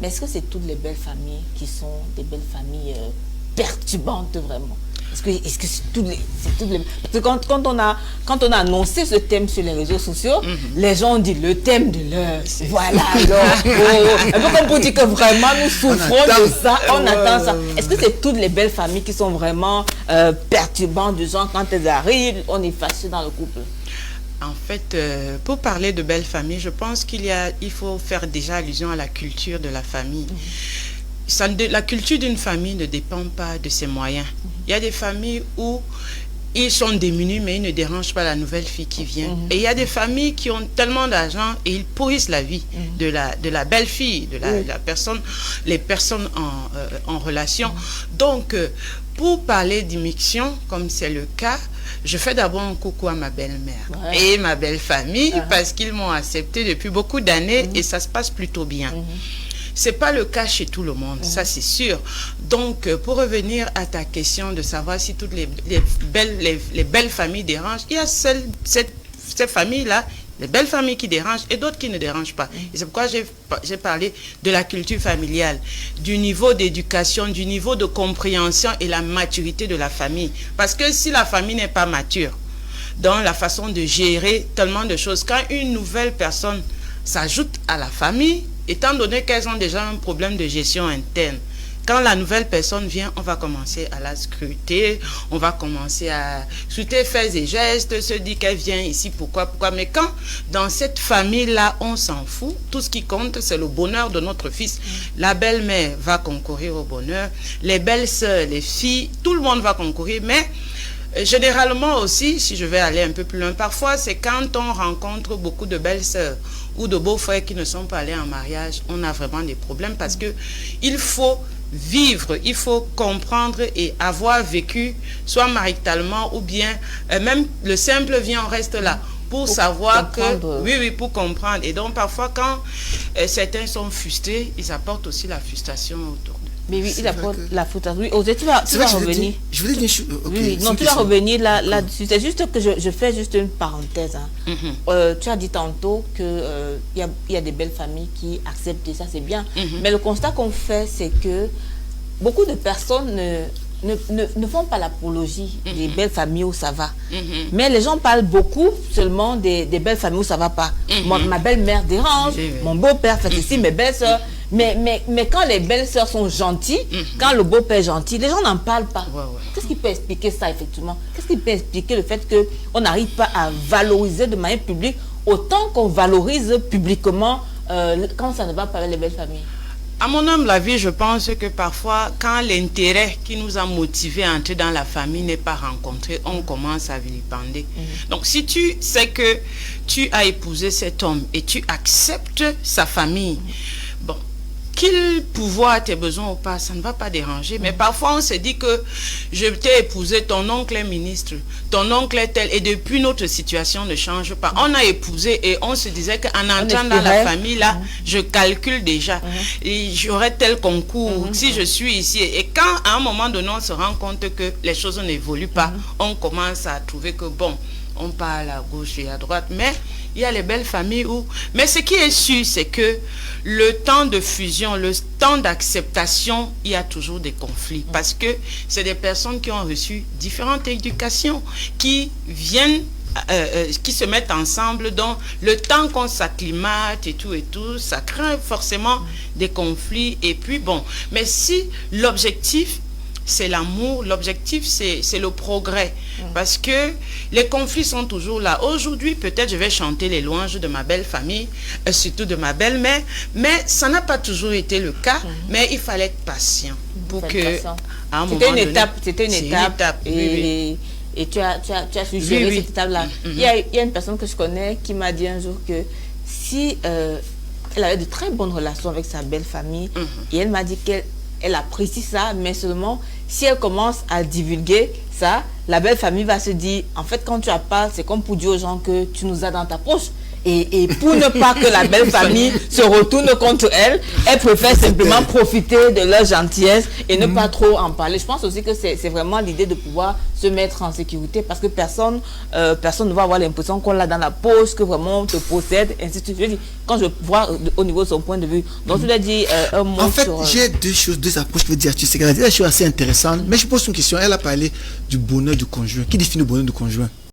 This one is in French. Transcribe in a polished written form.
Mais est-ce que c'est toutes les belles familles qui sont des belles familles perturbantes vraiment? Est-ce que c'est toutes les... Parce que quand on a annoncé ce thème sur les réseaux sociaux, les gens ont dit le thème de l'heure. Voilà, alors. Un peu comme pour dire que vraiment nous souffrons de ça, on attend ça. Est-ce que c'est toutes les belles familles qui sont vraiment perturbantes, du genre quand elles arrivent, on est fâché dans le couple? En fait, pour parler de belles familles, je pense il faut faire déjà allusion à la culture de la famille. La culture d'une famille ne dépend pas de ses moyens. Il y a des familles où ils sont démunis, mais ils ne dérangent pas la nouvelle fille qui vient. Et il y a des familles qui ont tellement d'argent et ils pourrissent la vie de la belle fille, de la personne, les personnes en relation. Donc, pour parler d'immixtion, comme c'est le cas, je fais d'abord un coucou à ma belle-mère et ma belle-famille parce qu'ils m'ont accepté depuis beaucoup d'années et ça se passe plutôt bien. C'est pas le cas chez tout le monde, ça c'est sûr. Donc, pour revenir à ta question de savoir si toutes les belles familles dérangent, il y a cette famille-là, les belles familles qui dérangent et d'autres qui ne dérangent pas. Et c'est pourquoi j'ai parlé de la culture familiale, du niveau d'éducation, du niveau de compréhension et la maturité de la famille. Parce que si la famille n'est pas mature dans la façon de gérer tellement de choses, quand une nouvelle personne s'ajoute à la famille, étant donné qu'elles ont déjà un problème de gestion interne, quand la nouvelle personne vient, on va commencer à la scruter, on va commencer à scruter faits et gestes, se dire qu'elle vient ici, pourquoi. Mais quand dans cette famille-là, on s'en fout, tout ce qui compte, c'est le bonheur de notre fils. La belle-mère va concourir au bonheur, les belles-sœurs, les filles, tout le monde va concourir, mais généralement aussi, si je vais aller un peu plus loin, parfois c'est quand on rencontre beaucoup de belles-sœurs ou de beaux-frères qui ne sont pas allés en mariage, on a vraiment des problèmes parce que il faut vivre, il faut comprendre et avoir vécu, soit maritalement ou bien même le simple vient, on reste là. Pour savoir que... Oui, pour comprendre. Et donc, parfois, quand certains sont frustrés, ils apportent aussi la frustration autour d'eux. Mais oui, il apporte la frustration. Oui, tu vas revenir. Je voulais dire... Oui, non, tu vas revenir là-dessus. C'est juste que je fais juste une parenthèse. Tu as dit tantôt qu'il y a des belles familles qui acceptent et ça, c'est bien. Mais le constat qu'on fait, c'est que beaucoup de personnes ne font pas l'apologie des belles familles où ça va. Mais les gens parlent beaucoup seulement des belles familles où ça va pas. Ma belle-mère dérange, mon beau-père fait ici, mes belles-sœurs. Mais quand les belles-sœurs sont gentilles, quand le beau-père est gentil, les gens n'en parlent pas. Qu'est-ce qui peut expliquer ça, effectivement? Qu'est-ce qui peut expliquer le fait qu'on n'arrive pas à valoriser de manière publique autant qu'on valorise publiquement quand ça ne va pas avec les belles familles? À mon humble avis, je pense que parfois, quand l'intérêt qui nous a motivés à entrer dans la famille n'est pas rencontré, on commence à vilipender. Donc, si tu sais que tu as épousé cet homme et tu acceptes sa famille, bon, qu'il pouvoir tes besoins ou pas, ça ne va pas déranger. Mais parfois, on se dit que je t'ai épousé, ton oncle est ministre, ton oncle est tel, et depuis notre situation ne change pas. On a épousé et on se disait qu'en entrant dans la famille, là, je calcule déjà. Et j'aurai tel concours si je suis ici. Et quand, à un moment donné, on se rend compte que les choses n'évoluent pas, on commence à trouver que, bon, on parle à gauche et à droite, mais il y a les belles familles où... Mais ce qui est sûr, c'est que le temps de fusion, le temps d'acceptation, il y a toujours des conflits. Parce que c'est des personnes qui ont reçu différentes éducations, qui viennent, qui se mettent ensemble. Donc, le temps qu'on s'acclimate et tout, ça crée forcément des conflits. Et puis, bon, mais si l'objectif... c'est l'amour, l'objectif c'est le progrès, parce que les conflits sont toujours là. Aujourd'hui, peut-être je vais chanter les louanges de ma belle famille, surtout de ma belle-mère, mais ça n'a pas toujours été le cas, mais il fallait être patient pour que... C'était une étape, et tu as suggéré cette étape-là. Il y a une personne que je connais qui m'a dit un jour que si elle avait de très bonnes relations avec sa belle famille, et elle m'a dit qu'elle apprécie ça, mais seulement si elle commence à divulguer ça, la belle famille va se dire, en fait, quand tu as pas, c'est comme pour dire aux gens que tu nous as dans ta poche. Et pour ne pas que la belle famille se retourne contre elle, elle préfère simplement profiter de leur gentillesse et ne pas trop en parler. Je pense aussi que c'est vraiment l'idée de pouvoir se mettre en sécurité parce que personne ne va avoir l'impression qu'on l'a dans la poche, que vraiment on te possède, ainsi de suite. Je dis, quand je vois au niveau de son point de vue. Donc tu l'as dit un mot en fait, sur... j'ai deux approches, je veux dire. Tu sais, la chose assez intéressante, mais je pose une question. Elle a parlé du bonheur du conjoint. Qui définit le bonheur du conjoint?